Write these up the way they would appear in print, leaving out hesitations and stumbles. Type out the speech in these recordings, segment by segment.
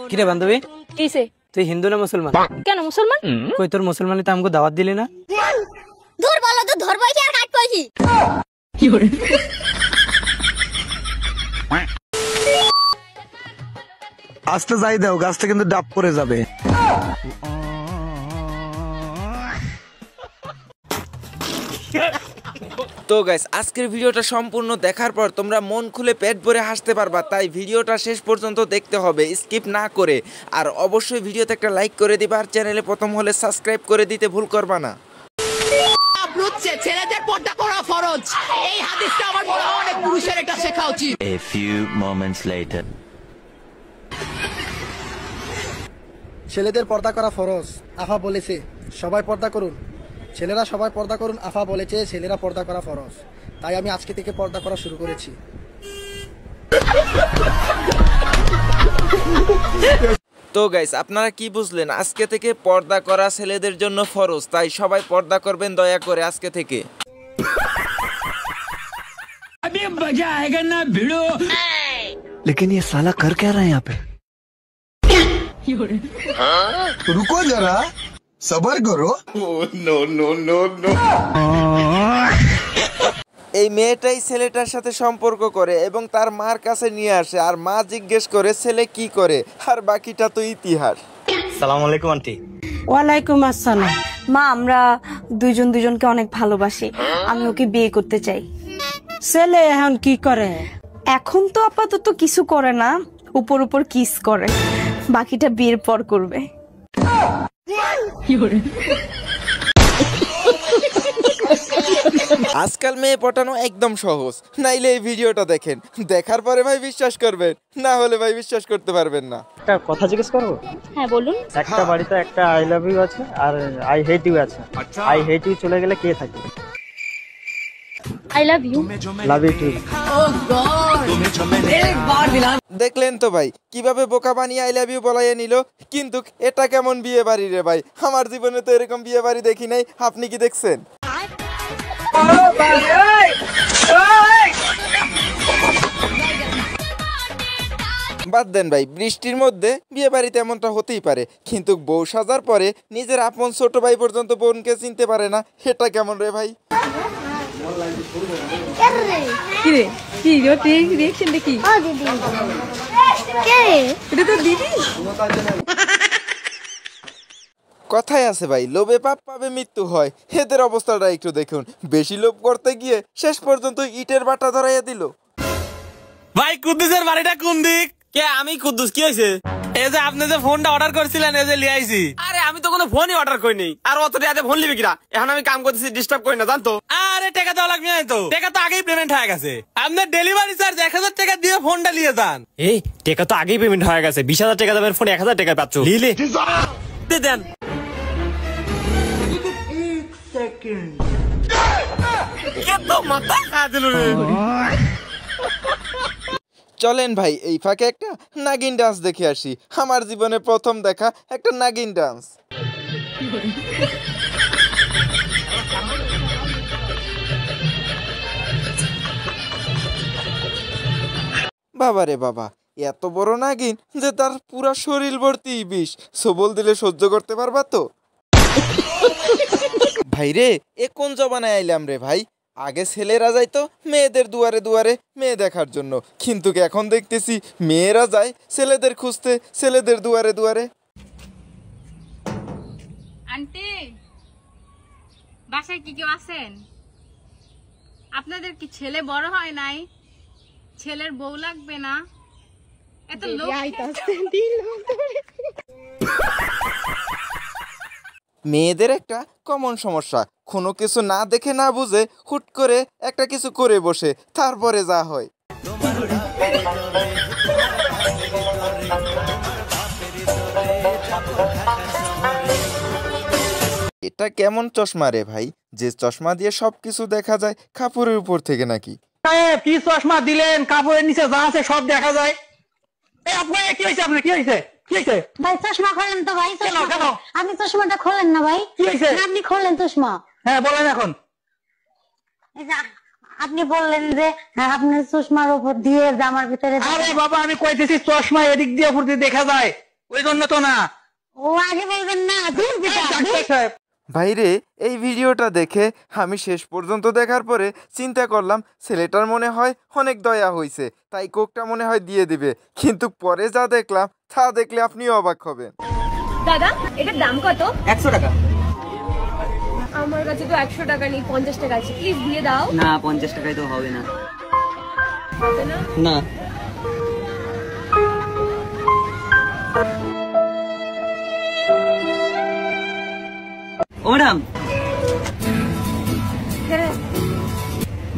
কিরে বান্ধবী, কিসে? তুই হিন্দু না মুসলমান? কেন মুসলমান? কই তোর মুসলমানি তো আমাকে দাওয়াত দিলি না? দূর বলো তো, ধরবই কি আর কাটবই কি? কি করে? আস্তে যাই দাও, গাছটা কিন্তু ডাব পড়ে যাবে। তো গাইস, আজকের ভিডিওটা সম্পূর্ণ দেখার পর তোমরা মন খুলে পেট ভরে হাসতে পারবা, তাই ভিডিওটা শেষ পর্যন্ত দেখতে হবে স্কিপ না করে। আর অবশ্যই ভিডিওতে একটা লাইক করে দিবা, আর চ্যানেলে প্রথম হলে সাবস্ক্রাইব করে দিতে ভুল করবা না। ছেলেদের পর্দা করা ফরজ, এই হাদিসটা আমার মনে হয় অনেক পুরুষের এটা শেখা উচিত। A few moments later. ছেলেদের পর্দা করা ফরজ, আফা বলেছে সবাই পর্দা করুন। ছেলেরা সবাই পর্দা করুন, আফা বলেছে ছেলেরা পর্দা করা ফরজ, তাই আমি আজকে থেকে পর্দা করা শুরু করেছি। তো গাইস, আপনারা কি বুঝলেন? আজকে থেকে পর্দা করা ছেলেদের জন্য ফরজ, তাই সবাই পর্দা করবেন দয়া করে আজকে থেকে। लेकिन ये साला कर क्या रहा है यहाँ पे? रुको जरा, सबर करो। এই মেয়েটাই ছেলেটার সাথে সম্পর্ক করে এবং তার মার কাছে নিয়ে আসে, আর মা জিজ্ঞেস করে ছেলে কি করে, আর বাকিটা তো ইতিহাস। আসসালামু আলাইকুম আন্টি। ওয়ালাইকুম আসসালাম। মা, আমরা দুজনকে অনেক ভালোবাসি, আমি ওকে বিয়ে করতে চাই। ছেলে এখন কি করে? এখন তো আপাতত কিছু করে না, উপর উপর কিস করে, বাকিটা বিয়ের পর করবে। আজকাল মেয়ে পটানো একদম সহজ, নাইলে এই ভিডিওটা দেখেন, দেখার পরে ভাই বিশ্বাস করবেন, না হলে ভাই বিশ্বাস করতে পারবেন না। একটা কথা জিজ্ঞেস করবো? হ্যাঁ বলুন। একটা বাড়িতে একটা আই লাভ ইউ আছে আর আই হেট ইউ আছে। আই হেট ইউ চলে গেলে কে থাকে? I love you. Love you too. দেখলেন তো ভাই কিভাবে বোকা বানিয়ে আই লাভ ইউ বলাইয়ে নিল। কিন্তু এটা কেমন বিয়ে বাড়ি রে ভাই? আমার জীবনে তো এরকম বিয়ে বাড়ি দেখি নাই, আপনি কি দেখছেন? বাদ দেন ভাই, বৃষ্টির মধ্যে বিয়ে বাড়িতে এমনটা হতেই পারে, কিন্তু বউ সাজার পরে নিজের আপন ছোট ভাই পর্যন্ত বোনকে চিনতে পারে না, এটা কেমন রে ভাই? কথায় আছে ভাই, লোভে পাপ পাবে মৃত্যু হয়। এদের অবস্থাটা একটু দেখুন, বেশি লোভ করতে গিয়ে শেষ পর্যন্ত ইটের বাটা ধরাইয়া দিল। ভাই কুদ্দুসের বাড়িটা কোন দিক? কে? আমি কুদ্দুস। কি হয়েছে? এই যে আপনি যে ফোনটা অর্ডার করেছিলেন, এই যে লিয়ে আইছি। আরে আমি তো কোনো ফোনই অর্ডার করিনি, আর অত টাকাতে ফোন লিবি কিনা? এখন আমি কাম করতেছি, ডিস্টার্ব করি না জানতো। আরে টাকা দেওয়া লাগবে না তো, টাকা তো আগেই পেমেন্ট হয়ে গেছে। আপনার ডেলিভারি চার্জ 1000 টাকা দিয়ে ফোনটা নিয়ে যান। এই টাকা তো আগেই পেমেন্ট হয়ে গেছে, 20000 টাকা দামের ফোন 1000 টাকা পাচ্ছ। লিলে দেন। চলেন ভাই, এই ফাঁকে একটা নাগিন ডান্স দেখে আসি। আমার জীবনে প্রথম দেখা একটা নাগিন ডান্স। বাবারে বাবা, এত বড় নাগিন যে তার পুরা শরীর ভর্তি বিষ, সবল দিলে সহ্য করতে পারবা তো? ভাই রে, এ কোন জবানায় আইলাম রে ভাই? আগে ছেলেরা যাইতো মেয়েদের দুয়ারে দুয়ারে মেয়ে দেখার জন্য, কিন্তু এখন দেখতেছি মেয়েরা যায় ছেলেদের খুঁজতে ছেলেদের দুয়ারে দুয়ারে। আন্টি, বাসায় কি কেউ আছেন? আপনাদের কি ছেলে বড় হয় নাই? ছেলের বউ লাগবে না? এত লোক মেয়েদের একটা কমন সমস্যা, কোনো কিছু না দেখে না বুঝে হুট করে একটা কিছু করে বসে, তারপরে যা হয়। এটা কেমন চশমা রে ভাই, যে চশমা দিয়ে সবকিছু দেখা যায় কাপড়ের উপর থেকে নাকি? কি চশমা দিলেন? কাপড়ের নিচে যা আছে সব দেখা যায়। কি হয়েছে আপনার? কি হয়েছে? ভাই চশমা খোলেন তো ভাই। কেন আপনি চশমাটা খোলেন না ভাই? কি হয়েছে? আপনি খোলেন চশমা। হ্যাঁ বলেন এখন। আপনি বললেন যে আপনার চশমার উপর দিয়ে জামার ভিতরে। আরে বাবা আমি কইতেছি চশমা এদিক দিয়ে উপর দিয়ে দেখা যায়, ওই জন্য তো না। ও আগে বলবেন না। দূর বেটা। ভাইরে এই ভিডিওটা দেখে আমি শেষ পর্যন্ত দেখার পরে চিন্তা করলাম ছেলেটার মনে হয় অনেক দয়া হয়েছে, তাই কোকটা মনে হয় দিয়ে দিবে, কিন্তু পরে যা দেখলাম তা দেখলে আপনিও অবাক হবেন। দাদা এটার দাম কত? 100 টাকা। আমার কাছে তো 100 টাকা নেই, 50 টাকা আছে, প্লিজ দিয়ে দাও। না 50 টাকায় তো হবে না। হবে না? না। ও ম্যাডাম,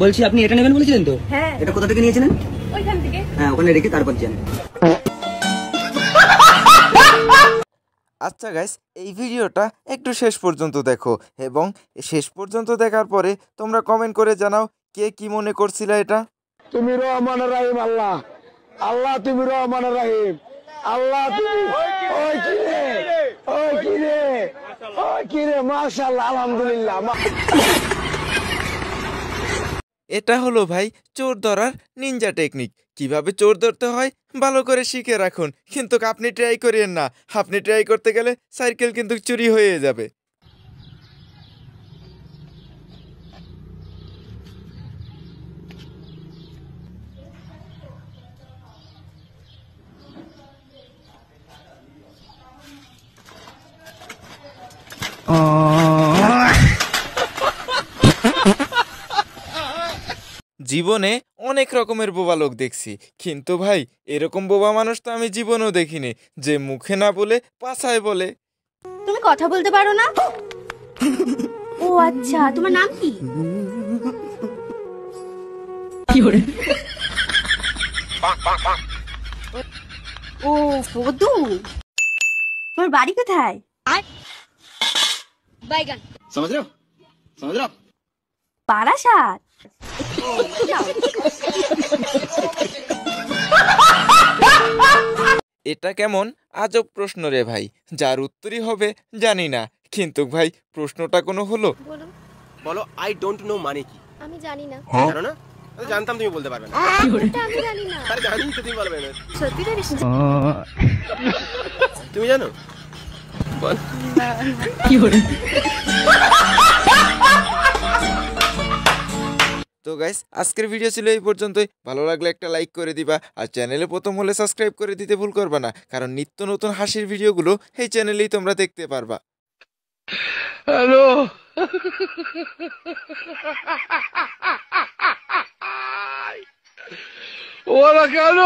বলছি আপনি এটা নেবেন বলেছিলেন তো? হ্যাঁ। এটা কোথা থেকে নিয়েছিলেন? ওইখান থেকে। হ্যাঁ ওখানে রেখে তারপর যান। আচ্ছা গাইস, এই ভিডিওটা একটু শেষ পর্যন্ত দেখো এবং শেষ পর্যন্ত দেখার পরে তোমরা কমেন্ট করে জানাও কে কি মনে করছিল এটা। তুমি রহমান রাহিম আল্লাহ, আল্লাহ তুমি রহমান রাহিম, আল্লাহ তুমি ওই কিরে, ওই কিরে, ওই কিরে, মাশাআল্লাহ আলহামদুলিল্লাহ। এটা হলো ভাই চোর ধরার নিনজা টেকনিক। কিভাবে চোর ধরতে হয় ভালো করে শিখে রাখুন, কিন্তু আপনি ট্রাই করিয়েন না। আপনি ট্রাই করতে গেলে সাইকেল কিন্তু চুরি হয়ে যাবে। জীবনে অনেক রকমের বোবা লোক দেখছি, কিন্তু ভাই এরকম বোবা মানুষ তো আমি জীবনেও দেখিনি, যে মুখে না বলে পাছায় বলে। তুমি কথা বলতে পারো না? ও আচ্ছা, তোমার নাম কি? ও ফদু, তোমার বাড়ি কোথায়? বাইগান। समझ रहे हो? समझ रहे हो? বারাসাত। এটা কেমন আজব প্রশ্ন রে ভাই, যার উত্তরই হবে জানি না, কিন্তু ভাই প্রশ্নটা কোনো হলো? বলো আই ডোন্ট নো মানে কি? আমি জানি না। জানো না? আমি জানতাম তুমি বলতে পারবে না। এটা আমি জানি না। আরে জানি তো তুমি বলবে না। সত্যি জানিস? তুমি জানো? বল। তো গাইস, আজকের ভিডিও ছিল এই পর্যন্তই। ভালো লাগলে একটা লাইক করে দিবা, আর চ্যানেলে প্রথম হলে সাবস্ক্রাইব করে দিতে ভুল করবা না, কারণ নিত্য নতুন হাসির ভিডিওগুলো এই চ্যানেলেই তোমরা দেখতে পারবা। হ্যালো ওরা কেন